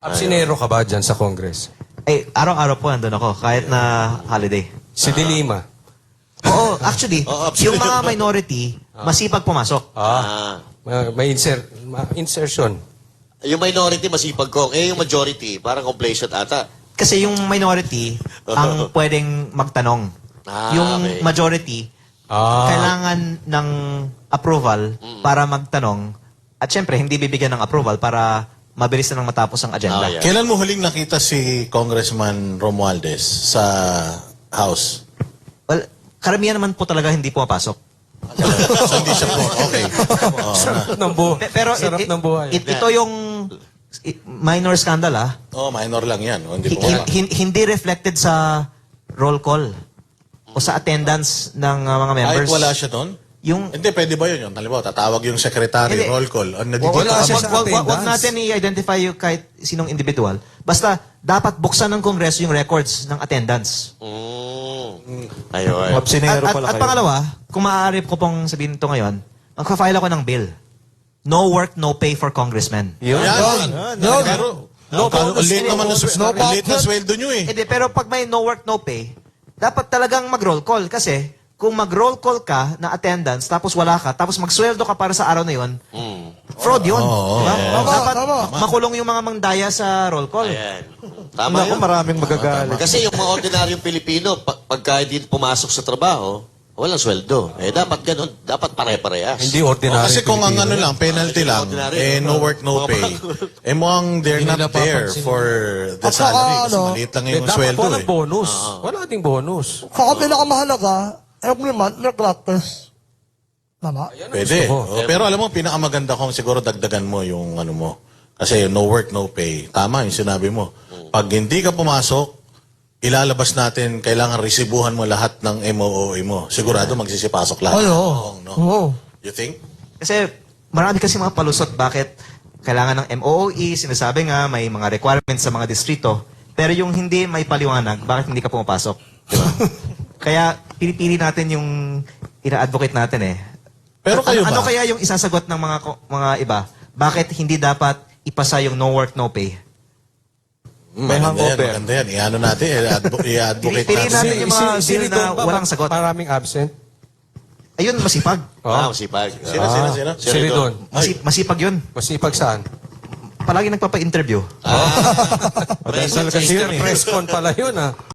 Absinero ka ba dyan sa Congress? Eh, araw-araw po nandun ako, kahit na holiday. Si Dilima. Oo, actually, absolutely. yung mga minority, masipag pumasok. May insertion. Yung minority masipag ko. Eh, yung majority, parang complacent ata. Kasi yung minority, ang pwedeng magtanong. Yung okay. majority, kailangan ng approval para magtanong. At syempre, hindi bibigyan ng approval para mabilis na nang matapos ang agenda. Yeah. Kailan mo huling nakita si Congressman Romualdez sa House? Well, karamihan naman po talaga hindi pumapasok. So, hindi siya po. Okay. Sarap ng buhay. Pero Sarap ng buhay. ito yung minor scandal, ah. Minor lang yan. Hindi po. Hindi reflected sa roll call o sa attendance ng mga members. Kahit wala siya doon? Hindi, pwede ba yun? Halimbawa, tatawag yung secretary, Hindi. roll call. Wala siya sa Wag attendance. natin i-identify yung kahit sinong individual. Basta, dapat buksan ng Kongreso yung records ng attendance. Ayun. At pangalawa, kung maaari ko pong sabihin ito ngayon, magpa-file ako ng bill. No work, no pay for congressmen. Yun. Pero, late naman na sweldo nyo eh. Hindi, pero pag may no work, no pay, dapat talagang mag-roll call. Kasi, kung mag-roll call ka na attendance, tapos wala ka, tapos magsweldo ka para sa araw na yun, fraud yun. Diba? Dapat makulong yung mga mangdaya sa roll call. Ayan. Tama yun. Maraming magagalit. Kasi yung mga ordinaryong Pilipino, pagka hindi pumasok sa trabaho, walang sweldo. Eh, dapat ganun. Dapat pare-parehas. Hindi ordinary. Kasi kung ang ano lang, penalty lang, no work, no pay, mukhang they're not there for the salary. Kasi maliit lang yung Dapat sweldo walang eh. bonus. Wala ding bonus. Sa pinakamahalaga, every month, may practice. Tama? Pwede. gusto ko. Pero alam mo, pinakamaganda kong siguro dagdagan mo yung ano mo. Kasi no work, no pay. Tama yung sinabi mo. Pag hindi ka pumasok, ilalabas natin, kailangan resibuhan mo lahat ng MOOE mo. Sigurado magsisipasok lahat. Ay, oo. No? Oo. You think? Kasi marami kasi mga palusot bakit kailangan ng MOOE, sinasabi nga may mga requirements sa mga distrito, pero yung hindi may paliwanag, bakit hindi ka pumapasok? Diba? Kaya pinipili natin yung ina-advocate natin eh. Pero kayo ba? Ano kaya yung isasagot ng mga iba? Bakit hindi dapat ipasa yung no work, no pay? Maganda yan. I-ano natin, i-advocate Piliin natin natin. yung mga bill na walang sagot. Maraming absent. Ayun, masipag. Masipag. Sino? Siridon. Masipag yun. Masipag saan? Palagi nagpapa-interview. Press con pala yun,